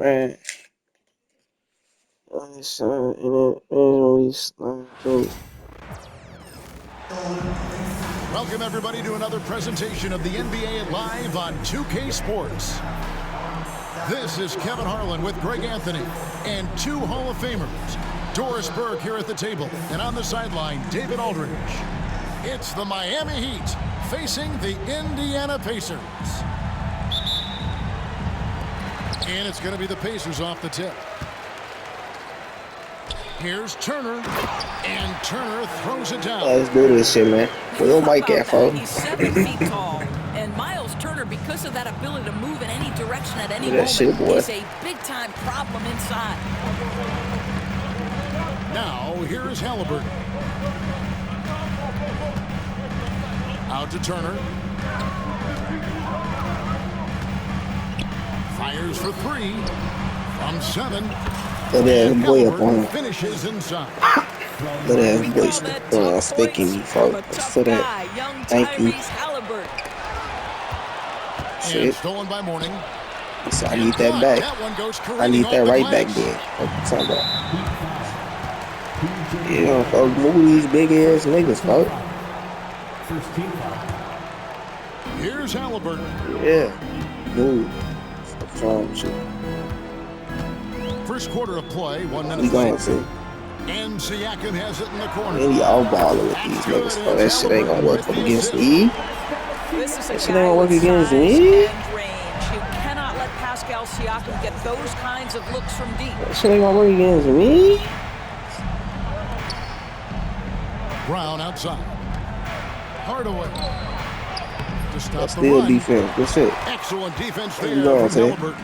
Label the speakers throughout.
Speaker 1: man.
Speaker 2: Welcome, everybody, to another presentation of the NBA Live on 2K Sports. This is Kevin Harlan with Greg Anthony and two Hall of Famers, Doris Burke here at the table, and on the sideline, David Aldridge. It's the Miami Heat facing the Indiana Pacers. And it's going to be the Pacers off the tip. Here's Turner, and Turner throws it down.
Speaker 1: Let's do this shit, man. Where your mic at, folks?
Speaker 3: He's 7 feet tall, and Miles Turner, because of that ability to move in any direction at any moment,
Speaker 1: shit, boy.
Speaker 3: is a big-time problem inside.
Speaker 2: Now, here is Haliberton. Out to Turner. Fires for three from 7.
Speaker 1: Let that boy up on him.
Speaker 2: Finishes inside.
Speaker 1: Let that boy sticking me, folks. For that. Thank you. Shit.
Speaker 2: Stolen by Mourning.
Speaker 1: So I need that back. I need that right back there. Yeah, folks, move these big ass niggas, folks.
Speaker 2: Here's Haliberton.
Speaker 1: Yeah. Move. What's wrong with you?
Speaker 2: First quarter of play, 1 minute.
Speaker 1: We going to.
Speaker 2: And Siakam has it in the corner.
Speaker 1: Maybe I'll ball with these niggas, bro. That shit ain't gonna work against me. That shit ain't gonna work against me.
Speaker 3: You cannot let Pascal Siakam get those kinds of looks from deep.
Speaker 1: That shit ain't gonna work against me.
Speaker 2: Brown outside. Hardaway. To stop
Speaker 1: That's
Speaker 2: the
Speaker 1: still
Speaker 2: run.
Speaker 1: defense. That's it.
Speaker 2: Excellent defense
Speaker 1: There
Speaker 2: there
Speaker 1: you go,
Speaker 2: from
Speaker 1: Tay.
Speaker 2: Haliburton.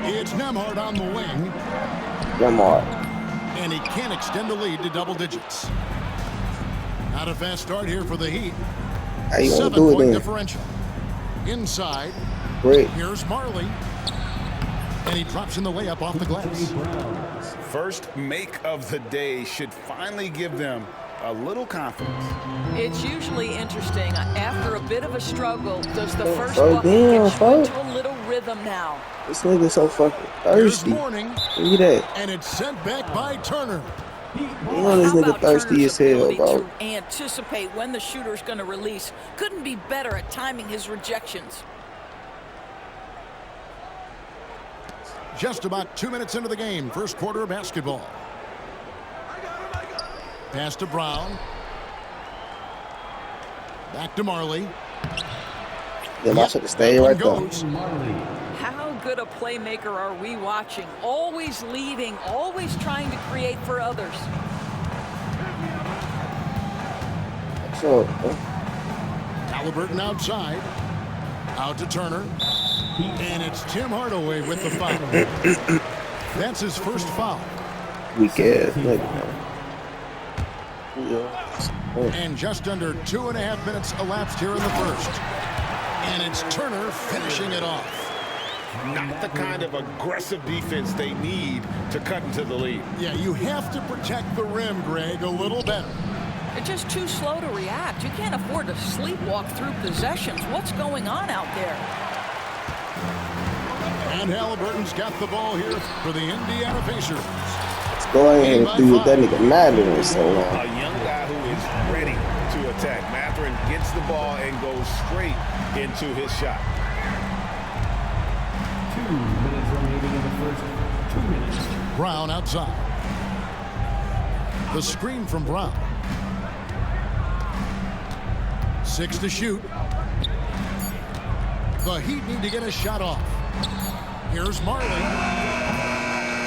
Speaker 2: It's Nembhard on the wing.
Speaker 1: Nembhard.
Speaker 2: And he can't extend the lead to double digits. Not a fast start here for the Heat.
Speaker 1: How you gonna do it
Speaker 2: 7-point
Speaker 1: then?
Speaker 2: differential. Inside.
Speaker 1: Great.
Speaker 2: Here's Marley. And he drops in the layup off the glass.
Speaker 4: First make of the day should finally give them a little confidence.
Speaker 3: It's usually interesting. After a bit of a struggle, does the first
Speaker 1: Oh,
Speaker 3: bucket
Speaker 1: damn,
Speaker 3: get you
Speaker 1: folks.
Speaker 3: into a little rhythm now?
Speaker 1: This nigga so fucking
Speaker 2: Here's
Speaker 1: thirsty.
Speaker 2: Mourning.
Speaker 1: Look at that.
Speaker 2: And it's sent back by Turner.
Speaker 1: You know this
Speaker 3: How
Speaker 1: nigga
Speaker 3: about
Speaker 1: thirsty as
Speaker 3: Turner's
Speaker 1: hell,
Speaker 3: ability
Speaker 1: bro.
Speaker 3: to anticipate when the shooter's going to release? Couldn't be better at timing his rejections.
Speaker 2: Just about 2 minutes into the game. First quarter of basketball. Pass to Brown. Back to Marley.
Speaker 1: Then I should have stayed right there.
Speaker 2: Goes.
Speaker 3: How good a playmaker are we watching? Always leading, always trying to create for others.
Speaker 1: So,
Speaker 2: Haliburton outside. Out to Turner. And it's Tim Hardaway with the foul. That's his first foul.
Speaker 1: weak ass nigga. Yeah.
Speaker 2: And just under 2.5 minutes elapsed here in the first. And it's Turner finishing it off.
Speaker 4: Not the kind of aggressive defense they need to cut into the lead.
Speaker 2: Yeah, you have to protect the rim, Greg, a little better.
Speaker 3: They're just too slow to react. You can't afford to sleepwalk through possessions. What's going on out there?
Speaker 2: And Haliburton's got the ball here for the Indiana Pacers.
Speaker 1: Let's go ahead and do what that nigga Matherin so long.
Speaker 4: A young guy who is ready to attack. Matherin gets the ball and goes straight into his shot.
Speaker 5: 2 minutes remaining in the first. 2 minutes.
Speaker 2: Brown outside. The screen from Brown. 6 to shoot. The Heat need to get a shot off. Here's Marley.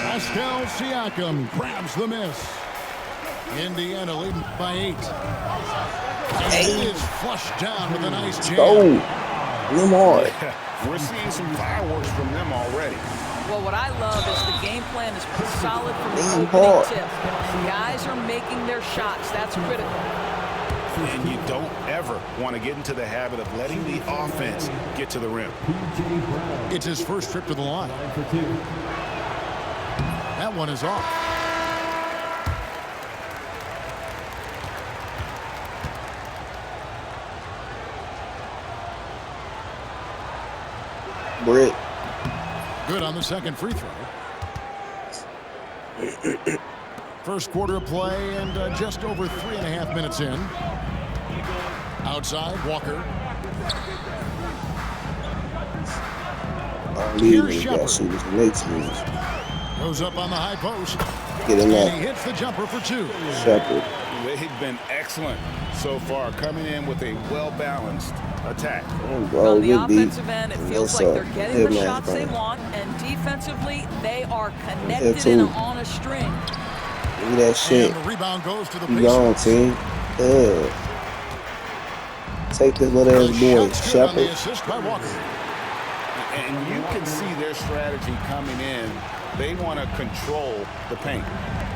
Speaker 2: Pascal Siakam grabs the miss. Indiana leading by 8. And it is flushed down with a nice jam.
Speaker 1: Oh, no more.
Speaker 4: We're seeing some fireworks from them already.
Speaker 3: Well, what I love is the game plan is solid from the
Speaker 1: Damn
Speaker 3: opening
Speaker 1: hard.
Speaker 3: tip. Guys are making their shots. That's critical.
Speaker 4: And you don't ever want to get into the habit of letting the offense get to the rim.
Speaker 2: It's his first trip to the line. That one is off.
Speaker 1: Brick.
Speaker 2: good on the second free throw. First quarter of play and just over 3.5 minutes in. Outside, Walker. Here's Shepard. Goes up on the high post.
Speaker 1: Get him
Speaker 2: And
Speaker 1: up.
Speaker 2: he hits the jumper for 2.
Speaker 1: Shepard.
Speaker 4: They've been excellent so far, coming in with a well-balanced attack.
Speaker 3: On the offensive end, it feels like they're getting the shots they want, and defensively, they are connected and on a string.
Speaker 1: Look at that shit.
Speaker 2: And the rebound goes to the
Speaker 1: You gone, team. Take this little ass boy, Shepard.
Speaker 2: Assist by Walker.
Speaker 4: And you can see their strategy coming in. They want to control the paint.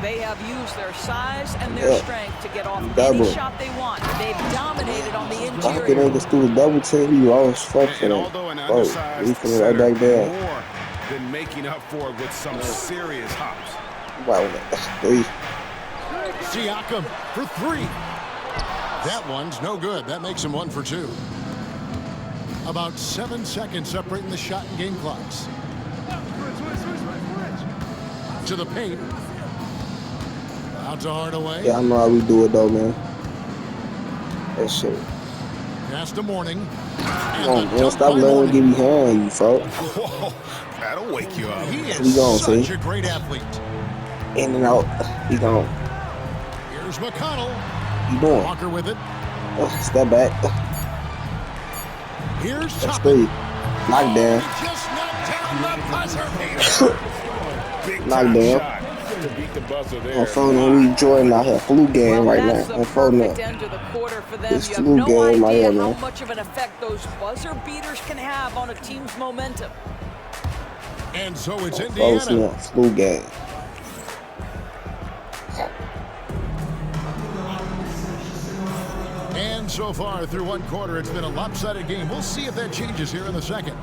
Speaker 3: They have used their size and their strength to get off any shot they want. They've dominated on the interior.
Speaker 1: Fucking niggas do the double team, you always fuck for
Speaker 4: And
Speaker 1: them.
Speaker 4: although an
Speaker 1: Oh,
Speaker 4: undersized
Speaker 1: we finna
Speaker 4: center,
Speaker 1: right back down.
Speaker 4: more than making up for it with some serious hops.
Speaker 1: Wow, 3.
Speaker 2: Siakam for 3. That one's no good. That makes him 1 for 2. About 7 seconds separating the shot and game clocks. To the paint. Out to Hardaway.
Speaker 1: Yeah, I know how we do it though, man. That shit.
Speaker 2: Pass to Morning.
Speaker 1: Come on, man. Stop letting him get behind you, folks.
Speaker 4: Whoa, that'll wake you up.
Speaker 2: He
Speaker 1: We gone,
Speaker 2: is such
Speaker 1: see?
Speaker 2: a great athlete.
Speaker 1: In and out. He gone.
Speaker 2: Here's McConnell.
Speaker 1: He doing?
Speaker 2: Walker with it.
Speaker 1: Step back.
Speaker 2: Here's
Speaker 1: That's
Speaker 2: Tucker.
Speaker 1: 3. Knock down.
Speaker 2: Just knocked down the buzzer.
Speaker 4: Big
Speaker 1: Knock
Speaker 4: time
Speaker 1: down.
Speaker 4: shot to beat the buzzer there.
Speaker 1: I'm phoning we Jordan out here. Flu game right now.
Speaker 3: That's
Speaker 1: I'm
Speaker 3: the
Speaker 1: phoning
Speaker 3: perfect
Speaker 1: up.
Speaker 3: end to the quarter for them.
Speaker 1: This
Speaker 3: You have
Speaker 1: flu
Speaker 3: no
Speaker 1: game right
Speaker 3: idea
Speaker 1: here,
Speaker 3: how
Speaker 1: man.
Speaker 3: much of an effect those buzzer beaters can have on a team's momentum.
Speaker 2: And so it's
Speaker 1: Close
Speaker 2: Indiana.
Speaker 1: enough. Flu game.
Speaker 2: And so far through one quarter, it's been a lopsided game. We'll see if that changes here in the second.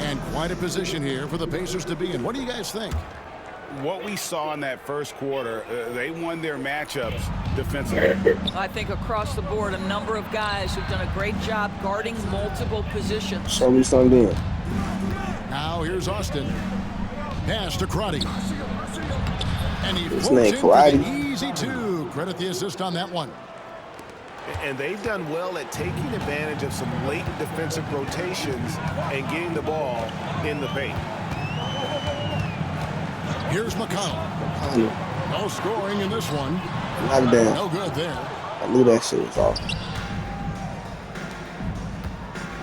Speaker 2: And quite a position here for the Pacers to be in. What do you guys think?
Speaker 4: What we saw in that first quarter, they won their matchups defensively.
Speaker 3: I think across the board, a number of guys who've done a great job guarding multiple positions.
Speaker 1: Show me something then.
Speaker 2: Now here's Austin. Pass to Crotty. And he
Speaker 1: His
Speaker 2: floats
Speaker 1: name
Speaker 2: in for the
Speaker 1: Crotty.
Speaker 2: easy 2. Credit the assist on that one.
Speaker 6: And they've done well at taking advantage of some late defensive rotations and getting the ball in the paint.
Speaker 2: Here's McConnell. No scoring in this one.
Speaker 1: Knock down.
Speaker 2: No good there.
Speaker 1: I knew that shit was off.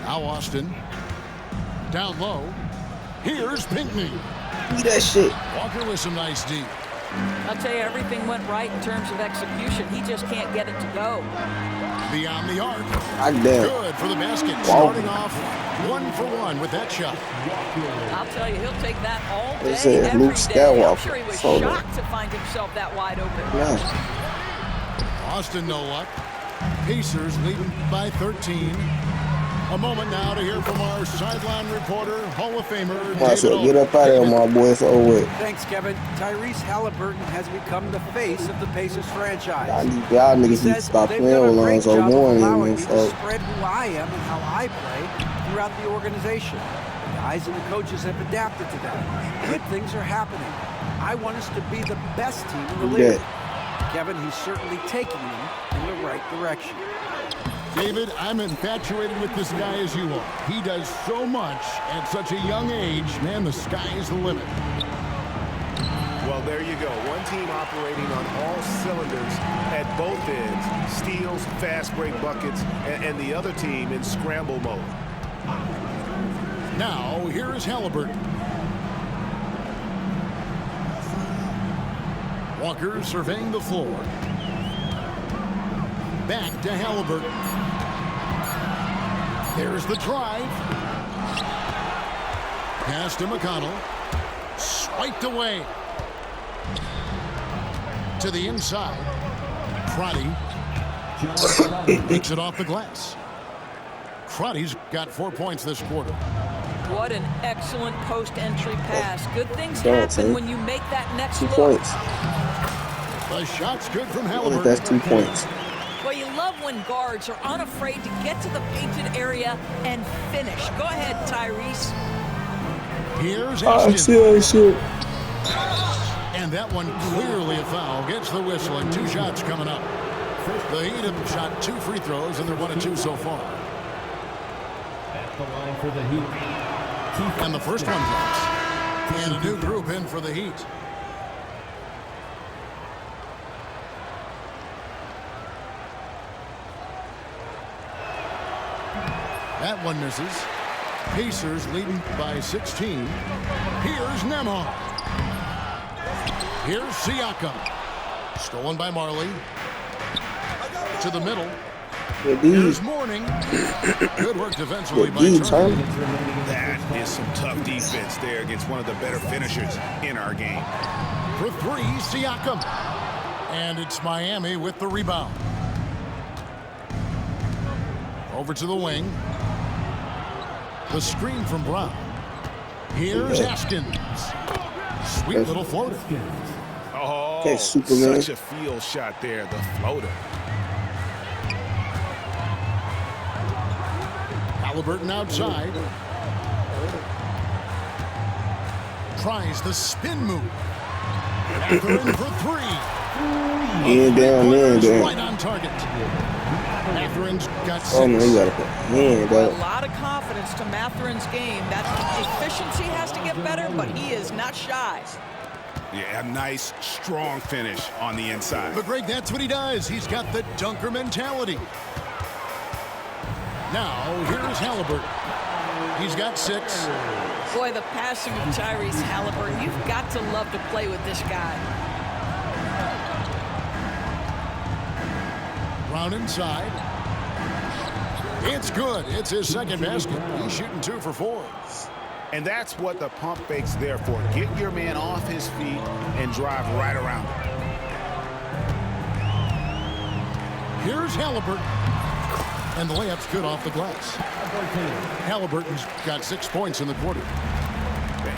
Speaker 2: Now Austin. Down low. Here's Pinckney.
Speaker 1: Give me that shit.
Speaker 2: Walker with some nice D.
Speaker 3: I'll tell you, everything went right in terms of execution. He just can't get it to go.
Speaker 2: Beyond the arc.
Speaker 1: Knock down.
Speaker 2: Good for the basket.
Speaker 1: Wow.
Speaker 2: Starting off 1 for 1 with that shot.
Speaker 3: I'll tell you, he'll take that all
Speaker 1: They
Speaker 3: day,
Speaker 1: said
Speaker 3: every
Speaker 1: Luke
Speaker 3: day. I'm
Speaker 1: Skywalker.
Speaker 3: sure he was
Speaker 1: So
Speaker 3: shocked to find himself that wide open.
Speaker 1: Yeah.
Speaker 2: Austin, no luck. Pacers leading by 13. A moment now to hear from our sideline reporter, Hall of Famer,
Speaker 1: I said, get up out of here, my boy. It's over with.
Speaker 7: Thanks, Kevin. Tyreese Haliberton has become the face of the Pacers franchise.
Speaker 1: Y'all
Speaker 7: He
Speaker 1: niggas need to
Speaker 7: says
Speaker 1: stop
Speaker 7: they've
Speaker 1: playing
Speaker 7: done a
Speaker 1: with
Speaker 7: great
Speaker 1: Lonzo
Speaker 7: job of
Speaker 1: Moore
Speaker 7: allowing
Speaker 1: and
Speaker 7: me to
Speaker 1: folks.
Speaker 7: spread who I am and how I play throughout the organization. The guys and the coaches have adapted to that. Good things are happening. I want us to be the best team in the league. Kevin, he's certainly taking them in the right direction.
Speaker 2: David, I'm infatuated with this guy as you are. He does so much at such a young age. Man, the sky is the limit.
Speaker 6: Well, there you go. One team operating on all cylinders at both ends. Steals, fast break buckets, and the other team in scramble mode.
Speaker 2: Now, here is Haliburton. Walker surveying the floor. Back to Haliburton. There's the drive. Pass to McConnell. Swiped away. To the inside. Crotty takes it off the glass. Crotty's got 4 points this quarter.
Speaker 3: What an excellent post-entry pass. Good things
Speaker 1: Yeah,
Speaker 3: happen
Speaker 1: see?
Speaker 3: when you make that next
Speaker 1: 2
Speaker 3: look.
Speaker 1: points.
Speaker 2: The shot's good from
Speaker 1: I think
Speaker 2: Haliburton.
Speaker 1: that's 2 points.
Speaker 3: Well, you love when guards are unafraid to get to the painted area and finish. Go ahead, Tyreese.
Speaker 2: Here's
Speaker 1: Oh, shit.
Speaker 2: and that one clearly a foul. Gets the whistle and 2 shots coming up. The Heat have shot 2 free throws, and they're 1 of 2 so far.
Speaker 5: At the line for the Heat.
Speaker 2: And the first one drops. And a new group in for the Heat. That one misses. Pacers leading by 16. Here's Nembhard. Here's Siakam. Stolen by Marley. To the middle. Here's Mourning. Good work defensively by Turner.
Speaker 6: That is some tough defense there against one of the better finishers in our game.
Speaker 2: For 3, Siakam. And it's Miami with the rebound. Over to the wing. The screen from Brown. Here's Haskins. Sweet little floater.
Speaker 6: Oh,
Speaker 1: Okay, Superman.
Speaker 6: such a field shot there, the floater.
Speaker 2: Haliberton outside. Tries the spin move. Mathurin for 3.
Speaker 1: And down.
Speaker 2: Right on target. Mathurin's got 6.
Speaker 1: Oh, man, you gotta put hand,
Speaker 3: A
Speaker 1: dog.
Speaker 3: lot of confidence to Mathurin's game. That efficiency has to get better, but he is not shy.
Speaker 6: Yeah, a nice, strong finish on the inside.
Speaker 2: But Greg, that's what he does. He's got the dunker mentality. Now, here's Haliburton. He's got 6.
Speaker 3: Boy, the passing of Tyreese Haliburton. You've got to love to play with this guy.
Speaker 2: Brown inside. It's good. It's his second basket. He's shooting 2 for 4.
Speaker 6: And that's what the pump fake's there for. Get your man off his feet and drive right around him.
Speaker 2: Here's Haliburton. And the layup's good off the glass. Haliburton's got 6 points in the quarter.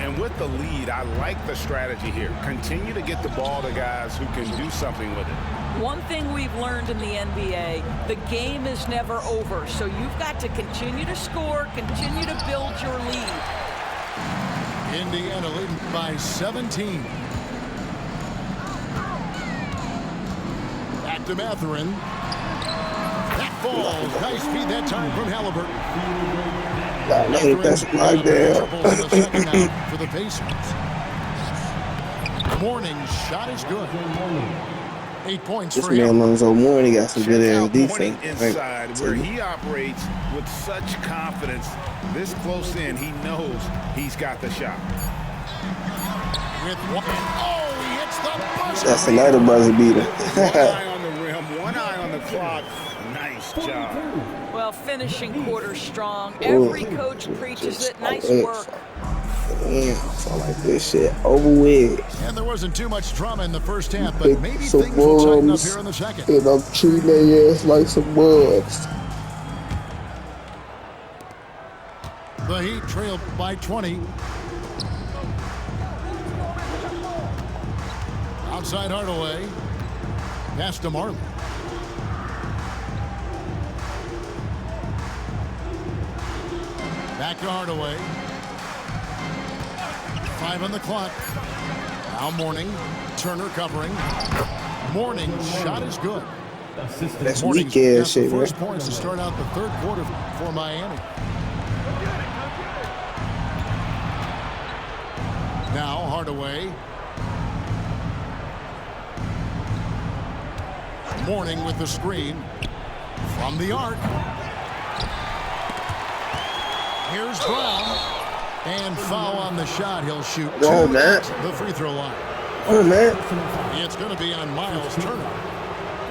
Speaker 6: And with the lead, I like the strategy here. Continue to get the ball to guys who can do something with it.
Speaker 3: One thing we've learned in the NBA, the game is never over. So you've got to continue to score, continue to build your lead.
Speaker 2: Indiana leading by 17. Back to Mathurin. That ball, nice feed that time from Haliburton.
Speaker 1: That's my damn.
Speaker 2: For the Pacers. Mourning's shot is good. 8 points
Speaker 1: This
Speaker 2: for him.
Speaker 1: man Lonzo Mourning got some good ass
Speaker 6: Mourning
Speaker 1: defense.
Speaker 6: inside, where he operates with such confidence. This close in, he knows he's got the shot.
Speaker 2: With one. Oh, he hits the buzzer.
Speaker 1: That's another buzzer beater.
Speaker 6: One eye on the rim, one eye on the clock. Nice job.
Speaker 3: Well, finishing quarter strong. Every coach preaches it. Nice work.
Speaker 1: Damn, so like this shit over with.
Speaker 2: And there wasn't too much drama in the first half, but maybe
Speaker 1: Some
Speaker 2: things will tighten up
Speaker 1: bums,
Speaker 2: here in the second.
Speaker 1: and I'm treating their ass like some bugs.
Speaker 2: The Heat trailed by 20. Outside Hardaway. Pass to Marley. Back to Hardaway. 5 on the clock. Now Mourning. Turner covering. Mourning's shot is good.
Speaker 1: That's
Speaker 2: Mourning's
Speaker 1: weak
Speaker 2: got
Speaker 1: ass shit,
Speaker 2: the
Speaker 1: man.
Speaker 2: first points to start out the third quarter for Miami. Now Hardaway. Mourning with the screen from the arc. Here's Brown. And foul on the shot. He'll shoot 2 at the free throw line.
Speaker 1: Oh, man.
Speaker 2: It's going to be on Miles Turner.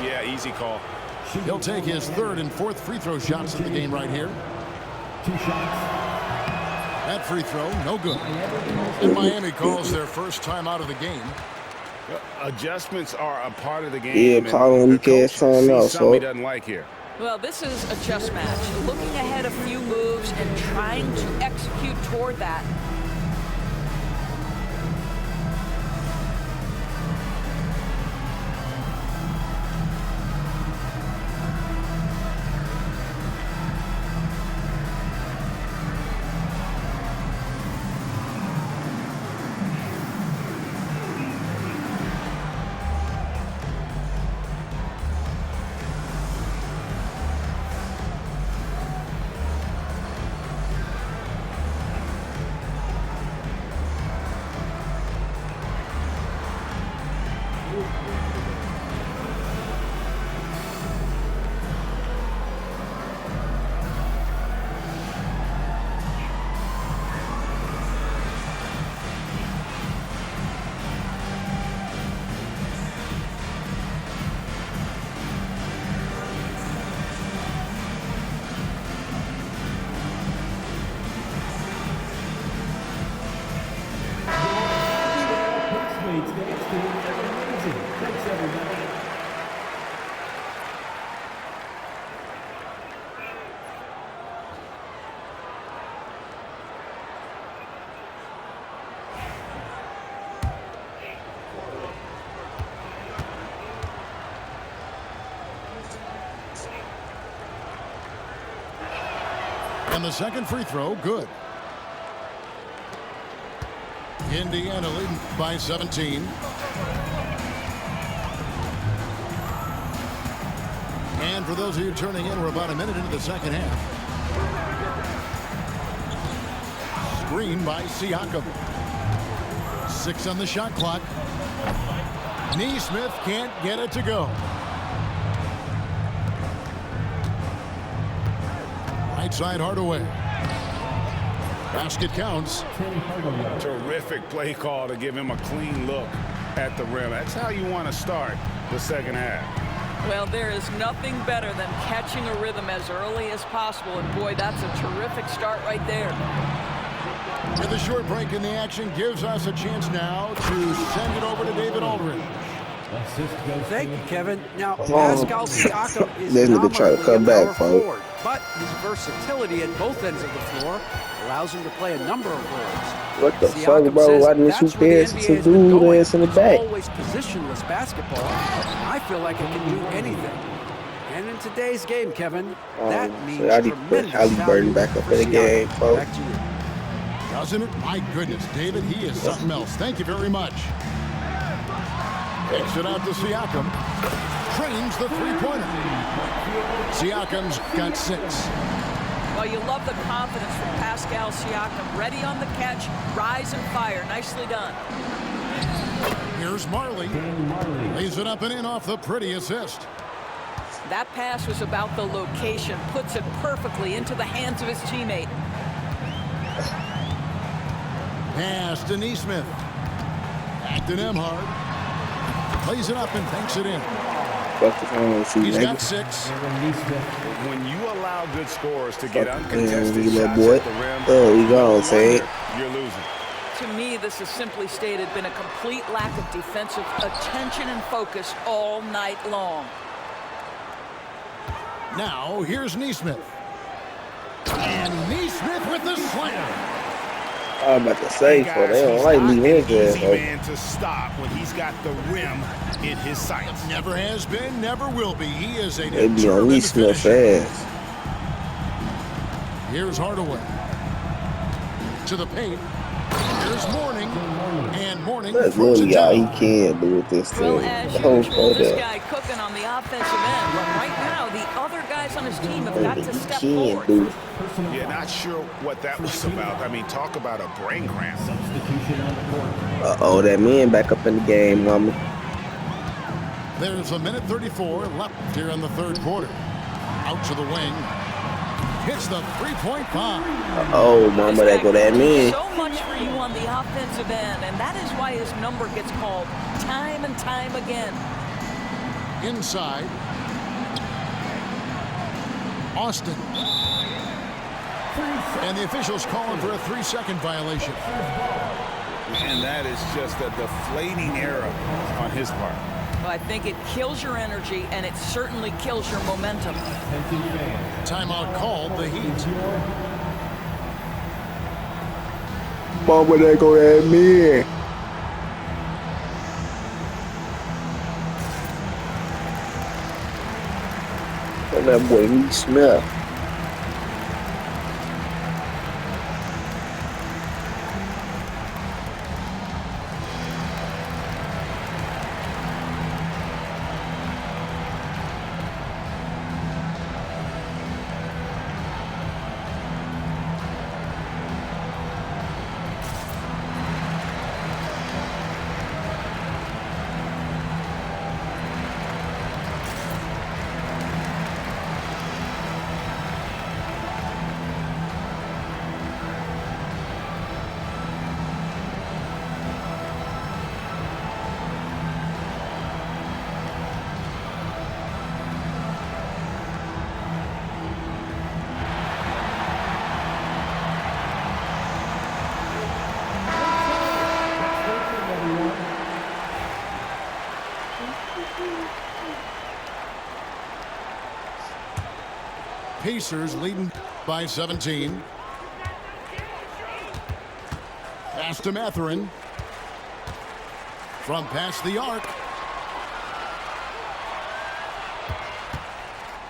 Speaker 6: Yeah, easy call.
Speaker 2: He'll take his 3rd and 4th free throw shots in the game right here.
Speaker 5: 2 shots.
Speaker 2: That free throw, no good. And Miami calls their first time out of the game.
Speaker 6: Adjustments are a part of the game.
Speaker 1: Yeah, call him
Speaker 6: the coach
Speaker 1: cast on
Speaker 6: sees
Speaker 1: up,
Speaker 6: something he
Speaker 1: so.
Speaker 6: doesn't like here.
Speaker 3: Well, this is a chess match. Looking ahead a few moves and trying to execute toward that.
Speaker 2: And the second free throw, good. Indiana leading by 17. And for those of you turning in, we're about a minute into the second half. Screen by Siakam. 6 on the shot clock. Neesmith can't get it to go. Right side Hardaway. Basket counts.
Speaker 4: Terrific play call to give him a clean look at the rim. That's how you want to start the second half.
Speaker 3: Well, there is nothing better than catching a rhythm as early as possible. And boy, that's a terrific start right there.
Speaker 2: With a short break in the action gives us a chance now to send it over to David Aldridge.
Speaker 7: Thank you, Kevin. Now, Pascal Siakam is
Speaker 1: They need to try to come back, folks.
Speaker 7: forward, but his versatility at both ends of the floor allows him to play a number of roles.
Speaker 1: What the
Speaker 7: Siakam
Speaker 1: fuck, bro?
Speaker 7: says
Speaker 1: Why didn't
Speaker 7: that's
Speaker 1: you
Speaker 7: where the
Speaker 1: pass
Speaker 7: NBA
Speaker 1: to
Speaker 7: has been
Speaker 1: dude
Speaker 7: going.
Speaker 1: ass in the
Speaker 7: It's
Speaker 1: back?
Speaker 7: always positionless basketball. I feel like it can do anything. And in today's game, Kevin, that means
Speaker 1: So I need to put
Speaker 7: tremendous
Speaker 1: Haliberton
Speaker 7: value
Speaker 1: back up
Speaker 7: for
Speaker 1: in the game,
Speaker 7: Siakam.
Speaker 1: folks.
Speaker 7: Back to you.
Speaker 2: Doesn't it? My goodness, David, he is something else. Thank you very much. Takes it out to Siakam. Trains the three-pointer. Siakam's got 6.
Speaker 3: Well, you love the confidence from Pascal Siakam. Ready on the catch, rise and fire. Nicely done.
Speaker 2: Here's Marley. Lays it up and in off the pretty assist.
Speaker 3: That pass was about the location. Puts it perfectly into the hands of his teammate.
Speaker 2: Pass to Neesmith. Back to Nembhard. Plays it up and banks it in. He's got 6.
Speaker 4: When you allow good scorers to get uncontested
Speaker 1: that
Speaker 4: shots
Speaker 1: boy.
Speaker 4: at the rim,
Speaker 1: Oh, we gone, say.
Speaker 4: you're losing.
Speaker 3: To me, this has simply stated been a complete lack of defensive attention and focus all night long.
Speaker 2: Now, here's Neesmith. And Neesmith with the slam.
Speaker 1: I'm about to say, for they don't like leaving his ass.
Speaker 4: Easy man to stop when he's got the rim in his sights.
Speaker 2: Never has been, never will be. He is a
Speaker 1: They be on
Speaker 2: determined
Speaker 1: Neesmith
Speaker 2: finisher.
Speaker 1: fast.
Speaker 2: Here's Hardaway. To the paint. Here's Mourning. And Mourning
Speaker 1: That's
Speaker 2: throws
Speaker 1: really
Speaker 2: it
Speaker 1: all he
Speaker 2: down.
Speaker 1: can do with this
Speaker 3: Well,
Speaker 1: thing.
Speaker 3: as
Speaker 1: Don't
Speaker 3: usual,
Speaker 1: go
Speaker 3: this
Speaker 1: there.
Speaker 3: guy cooking on the offensive end. But right now, the other guys on his team have got
Speaker 1: He
Speaker 3: to step
Speaker 1: can
Speaker 3: forward.
Speaker 1: do.
Speaker 4: Yeah, not sure what that was about. I mean, talk about a brain cramp.
Speaker 1: Uh-oh, that man back up in the game, mama.
Speaker 2: There's a minute 34 left here in the third quarter. Out to the wing. Hits the three-point bomb.
Speaker 1: Oh, mama, that go that man.
Speaker 3: So much for you on the offensive end, and that is why his number gets called time and time again.
Speaker 2: Inside. Austin. And the officials calling for a 3-second violation.
Speaker 4: And that is just a deflating error on his part.
Speaker 3: Well, I think it kills your energy, and it certainly kills your momentum.
Speaker 2: Timeout called, the Heat.
Speaker 1: Mama, that go that man. And that boy Neesmith.
Speaker 2: Pacers leading by 17. Pass to Mathurin. From past the arc.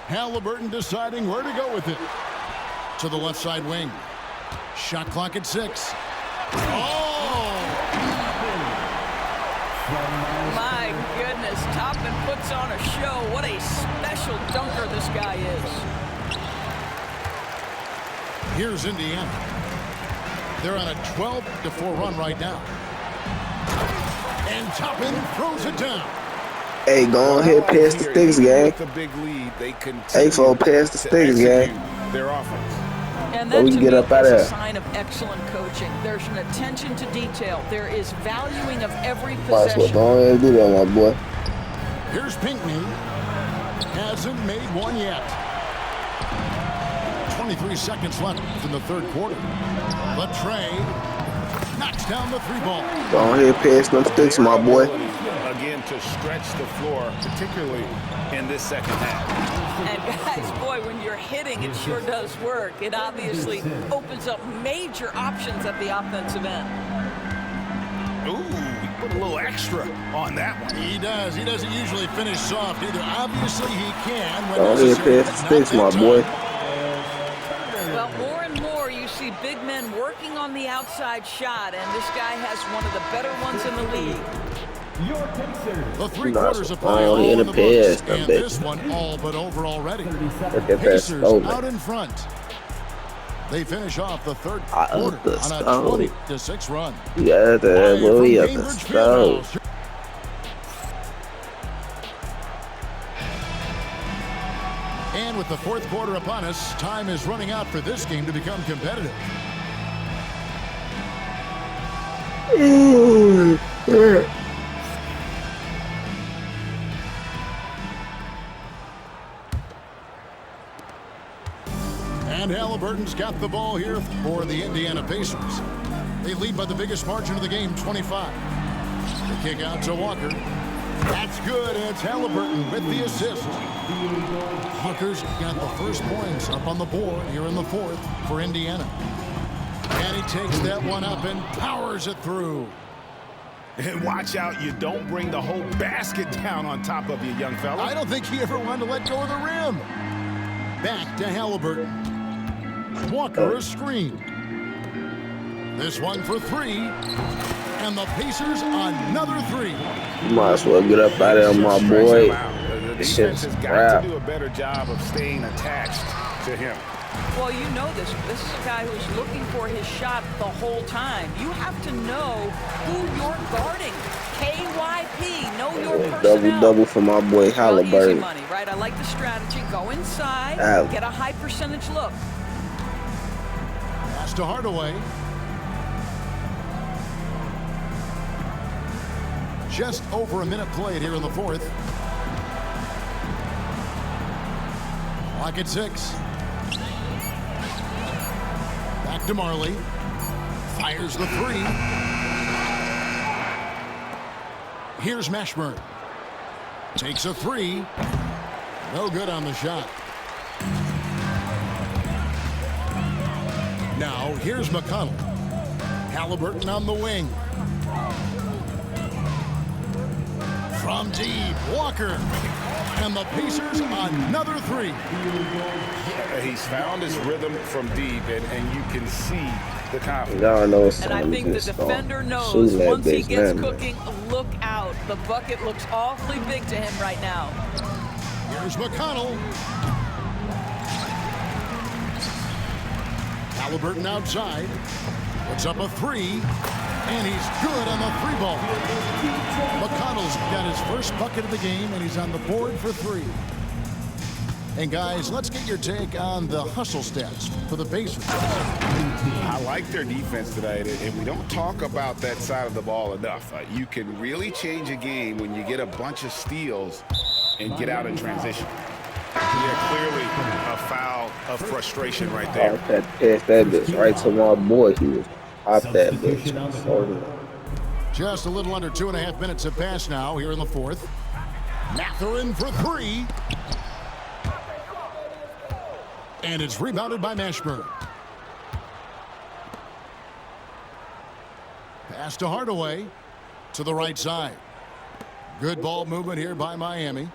Speaker 2: Haliburton deciding where to go with it. to the left side wing. Shot clock at 6. Oh!
Speaker 3: My goodness, Topman puts on a show. What a special dunker this guy is.
Speaker 2: Here's Indiana. They're on a 12-4 run right now. And Topman throws it down.
Speaker 1: Hey, go ahead, pass the sticks, gang.
Speaker 6: With a big lead, they
Speaker 1: Hey, folks, pass the sticks, gang.
Speaker 6: Their offense.
Speaker 3: And
Speaker 1: So
Speaker 3: that
Speaker 1: we
Speaker 3: to
Speaker 1: can get
Speaker 3: me
Speaker 1: up out
Speaker 3: is
Speaker 1: of
Speaker 3: a
Speaker 1: there.
Speaker 3: sign of excellent coaching. There's an attention to detail. There is valuing of every
Speaker 1: Might as well
Speaker 3: possession.
Speaker 1: go ahead and do that, my boy.
Speaker 2: Here's Pinckney. Hasn't made one yet. 23 seconds left in the third quarter. Latrey knocks down the 3 ball.
Speaker 1: Go ahead, pass them sticks, my boy.
Speaker 6: Again, to stretch the floor, particularly in this second half.
Speaker 3: And guys, boy, when you're hitting, it sure does work. It obviously opens up major options at the offensive end.
Speaker 6: Ooh, he put a little extra on that one.
Speaker 2: He does. He doesn't usually finish soft either. Obviously, he can. When
Speaker 1: Go ahead,
Speaker 2: necessary,
Speaker 1: pass the
Speaker 2: but
Speaker 1: sticks, my
Speaker 2: not that
Speaker 1: boy.
Speaker 2: time.
Speaker 3: Well, more and more you see big men working on the outside shot, and this guy has one of the better ones in the league.
Speaker 5: Your Pacers.
Speaker 2: The 3
Speaker 1: Nice
Speaker 2: quarters of play
Speaker 1: one.
Speaker 2: all
Speaker 1: Only in
Speaker 2: in
Speaker 1: the
Speaker 2: the books,
Speaker 1: pass, I
Speaker 2: and
Speaker 1: bet.
Speaker 2: this one all but over already.
Speaker 1: Look at that
Speaker 2: Pacers
Speaker 1: stolen.
Speaker 2: out in front. They finish off the third
Speaker 1: I
Speaker 2: quarter
Speaker 1: up the
Speaker 2: on a
Speaker 1: stone.
Speaker 2: 20-6 run.
Speaker 1: Yeah, that
Speaker 2: Live
Speaker 1: boy,
Speaker 2: from
Speaker 1: up the
Speaker 2: Cambridge
Speaker 1: stone.
Speaker 2: Fieldhouse. And with the fourth quarter upon us, time is running out for this game to become competitive. And Haliburton's got the ball here for the Indiana Pacers. They lead by the biggest margin of the game, 25. The kick out to Walker. That's good, and it's Haliburton with the assist. Walker's got the first points up on the board here in the fourth for Indiana. And he takes that one up and powers it through.
Speaker 6: And watch out, you don't bring the whole basket down on top of you, young fella.
Speaker 2: I don't think he ever wanted to let go of the rim. Back to Haliburton. Walker a screen. This one for 3. And the Pacers another 3.
Speaker 1: You might as well get up out of there, my boy.
Speaker 6: The
Speaker 1: This
Speaker 6: defense
Speaker 1: shit's
Speaker 6: has got
Speaker 1: crap.
Speaker 6: to do a better job of staying attached to him.
Speaker 3: Well, you know this. This is a guy who's looking for his shot the whole time. You have to know who you're guarding. KYP, know your personnel.
Speaker 1: Double for my boy
Speaker 3: Well, easy
Speaker 1: Haliburton.
Speaker 3: money, right? I like the strategy. Go inside, get a high percentage look.
Speaker 2: Pass to Hardaway. Just over a minute played here in the fourth. Clock at 6. Back to Marley. Fires the 3. Here's Mashburn. Takes a 3. No good on the shot. Now, here's McConnell. Haliburton on the wing. From deep, Walker. And the Pacers another 3.
Speaker 6: He's found his rhythm from deep, and you can see the confidence.
Speaker 1: Y'all know it's
Speaker 3: And I
Speaker 1: something
Speaker 3: think
Speaker 1: in
Speaker 3: the
Speaker 1: this
Speaker 3: defender
Speaker 1: storm.
Speaker 3: knows
Speaker 1: Shoot that
Speaker 3: once he
Speaker 1: bitch,
Speaker 3: gets
Speaker 1: man.
Speaker 3: cooking, look out. The bucket looks awfully big to him right now.
Speaker 2: Here's McConnell. Haliburton outside. Puts up a 3. And he's good on the 3 ball. McConnell's got his first bucket of the game, and he's on the board for 3. And guys, let's get your take on the hustle stats for the Pacers.
Speaker 6: I like their defense tonight, and we don't talk about that side of the ball enough. You can really change a game when you get a bunch of steals and get out in transition. Yeah, clearly a foul of frustration right there.
Speaker 1: Pass that bitch right to my boy. He was off that bitch. So,
Speaker 2: Just a little under 2.5 minutes have passed now here in the fourth. Mathurin for 3. And it's rebounded by Mashburn. Pass to Hardaway to the right side. Good ball movement here by Miami.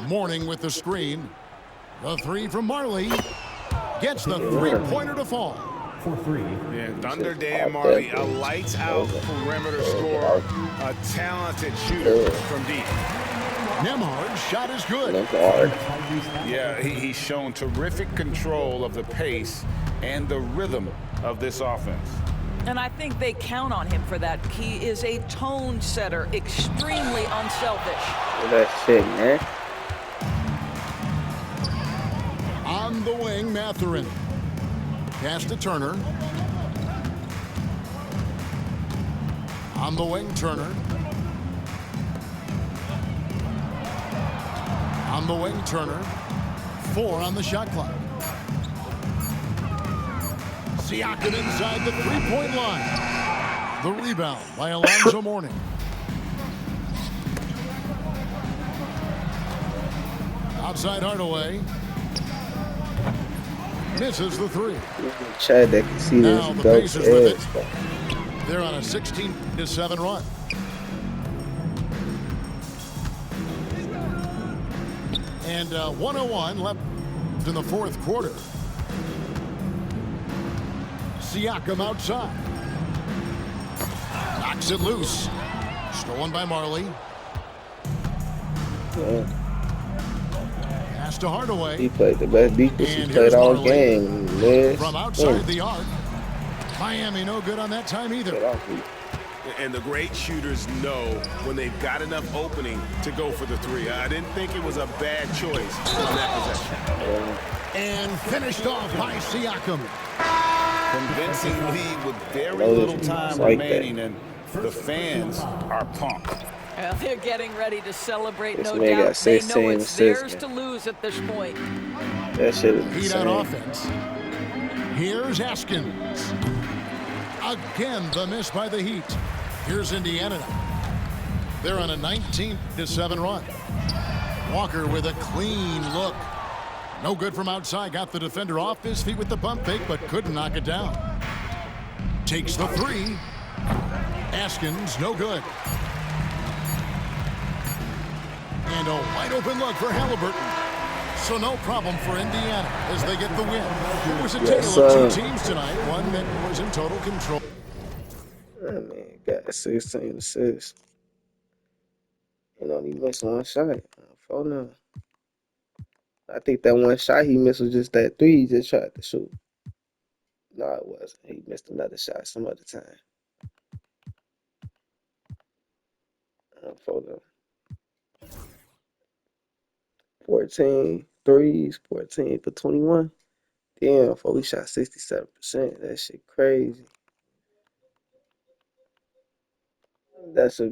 Speaker 2: Mourning with the screen. The 3 from Marley. gets the three-pointer to fall.
Speaker 5: For 3.
Speaker 6: Yeah, Thunder Dan Marley, a lights-out perimeter scorer, a talented shooter from deep.
Speaker 2: Nembhard's shot is good.
Speaker 6: Yeah, he's shown terrific control of the pace and the rhythm of this offense.
Speaker 3: And I think they count on him for that. He is a tone setter, extremely unselfish.
Speaker 1: That shit, man.
Speaker 2: On the wing, Mathurin. Pass to Turner. On the wing, Turner. On the wing, Turner. 4 on the shot clock. Siakam inside the three-point line. The rebound by Alonzo Mourning. Outside Hardaway. Misses the three.
Speaker 1: Chad that can see
Speaker 2: Now
Speaker 1: this
Speaker 2: the Pacers with it.
Speaker 1: edge.
Speaker 2: They're on a 16-7 run. And 101 left in the fourth quarter. Siakam outside. Knocks it loose. Stolen by Marley.
Speaker 1: Yeah.
Speaker 2: Pass to Hardaway.
Speaker 1: He played the best defense he
Speaker 2: And
Speaker 1: played
Speaker 2: here's
Speaker 1: all
Speaker 2: Marley.
Speaker 1: game. Man.
Speaker 2: From outside the arc. Miami no good on that time either.
Speaker 4: And the great shooters know when they've got enough opening to go for the three. I didn't think it was a bad choice on that possession.
Speaker 2: And finished off by Siakam.
Speaker 6: Convincing lead with very little time remaining, and the fans are pumped.
Speaker 3: Well, they're getting ready to celebrate,
Speaker 1: This
Speaker 3: no
Speaker 1: man got
Speaker 3: doubt. They
Speaker 1: 16
Speaker 3: know it's
Speaker 1: assists,
Speaker 3: theirs
Speaker 1: man.
Speaker 3: to lose at this point.
Speaker 1: That shit is
Speaker 2: Heat on
Speaker 1: insane.
Speaker 2: offense. Here's Askins. Again, the miss by the Heat. Here's Indiana now. They're on a 19-7 run. Walker with a clean look. No good from outside. Got the defender off his feet with the pump fake, but couldn't knock it down. Takes the three. Askins, no good. And a wide open look for Haliberton. So no problem for Indiana as they get the win. It was a tale of two teams tonight. One that was in total control.
Speaker 1: That man got 16 assists. And only missed one shot. 4-0. I think that one shot he missed was just that three he just tried to shoot. No, it wasn't. He missed another shot some other time. 4-0. 14 threes, 14 for 21. Damn, before we shot 67%. That shit crazy. That's a